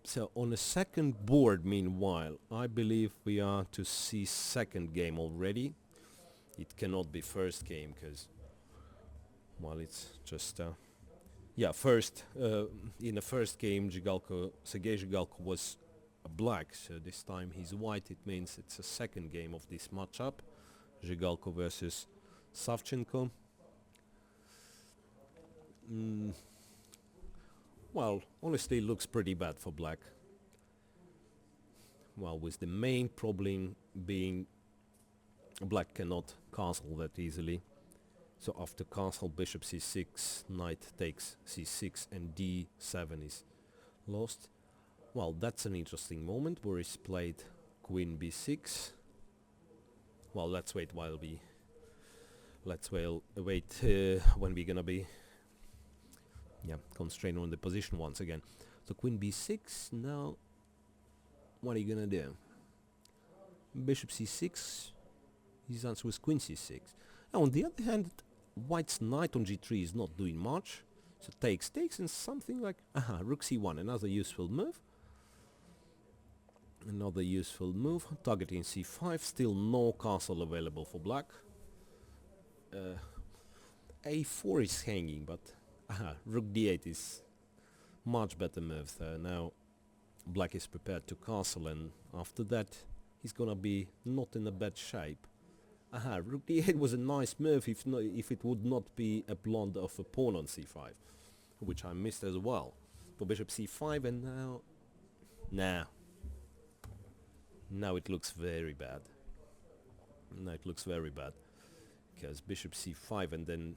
So on the second board, meanwhile, I believe we are to see second game already. It cannot be first game because, well, it's just yeah, first in the first game, Sergei Zhigalko was black, so this time he's white. It means it's a second game of this matchup, Zhigalko versus Savchenko. Well, honestly, it looks pretty bad for black. Well, with the main problem being black cannot castle that easily. So after castle, bishop c6, knight takes c6, and d7 is lost. Well, that's an interesting moment. Boris played queen b6. Well, let's wait while we... wait when we're gonna be... yeah, constrained on the position once again. So queen b6, now... what are you gonna do? Bishop c6, his answer was queen c6. Now, on the other hand, white's knight on g3 is not doing much. So takes, and something like... rook c1, another useful move. Another useful move, targeting c5, still no castle available for black. a4 is hanging, but rook d8 is much better move. Now black is prepared to castle, and after that he's gonna be not in a bad shape. Rook d8 was a nice move if it would not be a blunder of a pawn on c5, which I missed as well. For bishop c5, and now it looks very bad. Now it looks very bad because bishop c5, and then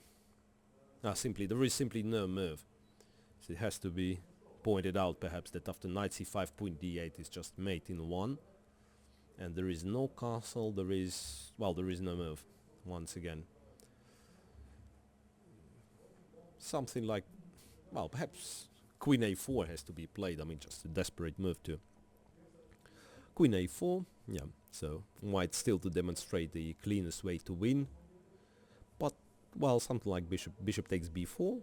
there is simply no move. So it has to be pointed out perhaps that after knight c5, queen d8 is just mate in one, and there is no castle. There is no move once again. Something like, well, perhaps queen a4 has to be played. I mean, just a desperate move too. Queen a4, yeah, so white still to demonstrate the cleanest way to win. But, well, something like bishop takes b4.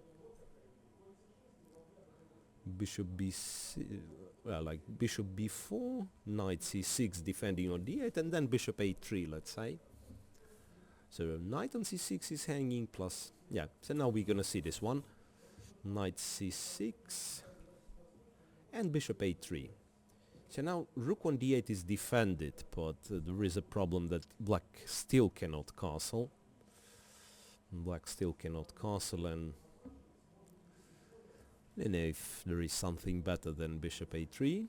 Bishop b4, knight c6 defending on d8, and then bishop a3, let's say. So knight on c6 is hanging, plus, yeah, so now we're gonna see this one. Knight c6 and bishop a3. So now rook on d8 is defended, but there is a problem that black still cannot castle. Black still cannot castle, and then if there is something better than bishop a3,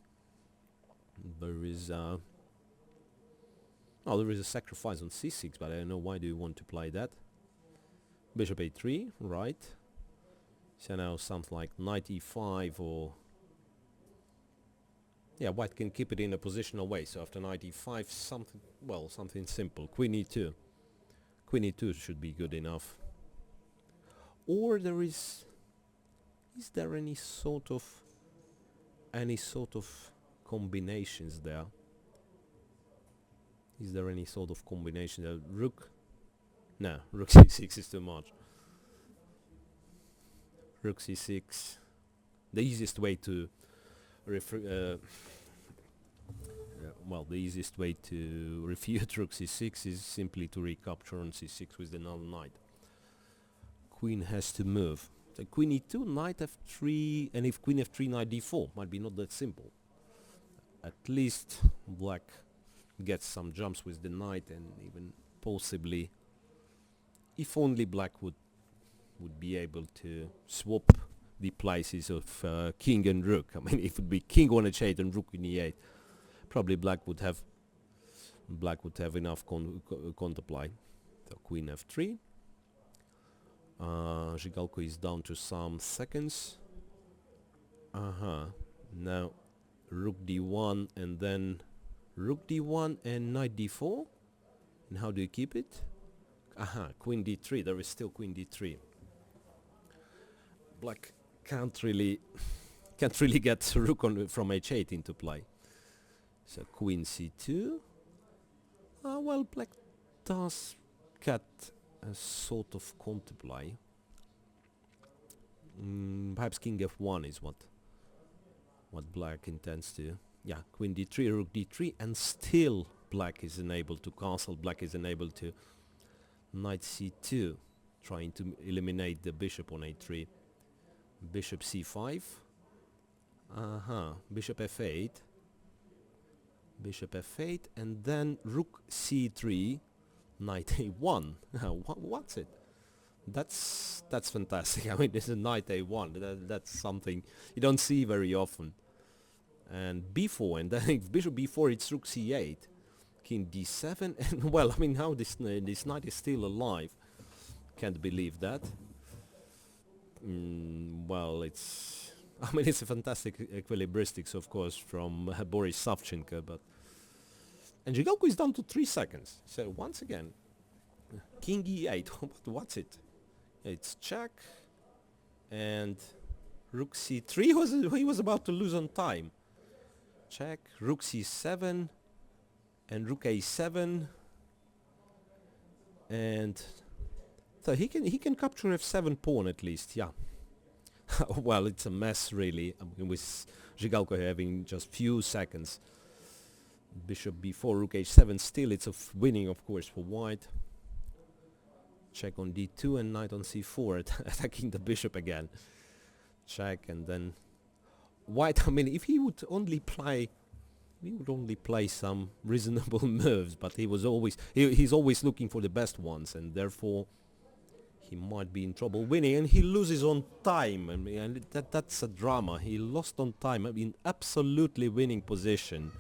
there is there is a sacrifice on c6, but I don't know why do you want to play that. Bishop a3, right? So now something like knight e5, or yeah, white can keep it in a positional way. So after knight e5, something simple. Queen e2. Queen e2 should be good enough. Or there is there any sort of combinations there? Is there any sort of combination? Rook? No, rook c6 is too much. Rook c6. The easiest way to the easiest way to refute rook c6 is simply to recapture on c6 with another knight. Queen has to move. So queen e2, knight f3, and if queen f3, knight d4, might be not that simple. At least black gets some jumps with the knight, and even possibly, if only black would be able to swap the places of king and rook. I mean, if it would be king on h8 and rook in e8, probably black would have enough counterplay. So queen f3. Zhigalko is down to some seconds. Now rook d1, and then rook d1 and knight d4. And how do you keep it? Queen d3. There is still queen d3. Black can't really get rook from h8 into play. So queen c2. Well, black does get a sort of counterplay. Perhaps king f1 is what what black intends to. Yeah, queen d3, rook d3, and still black is unable to castle. Black is unable to. Knight c2, trying to eliminate the bishop on a3. Bishop c5. Bishop f8. Bishop f8, and then rook c3, knight a1. What's it? That's fantastic. I mean, this is knight a1. That's something you don't see very often. And b4, and then if bishop b4, it's rook c8, king d7, and well, I mean, how this knight is still alive? Can't believe that. Well, it's a fantastic equilibristics, of course, from Boris Savchenko, but and Zhigalko is down to 3 seconds. So once again, king e8. What's it? It's check, and rook c3 he was about to lose on time. Check, rook c7, and rook a7, and so he can capture f7 pawn at least. Yeah. Well, it's a mess really. I mean, with Zhigalko having just few seconds. Bishop b4, rook h7. Still, it's winning, of course, for white. Check on d2 and knight on c4, attacking the bishop again. Check, and then white. I mean, if he would only play some reasonable moves, but he's always looking for the best ones, and therefore he might be in trouble winning, and he loses on time. I mean, and that's a drama. He lost on time. I mean, absolutely winning position.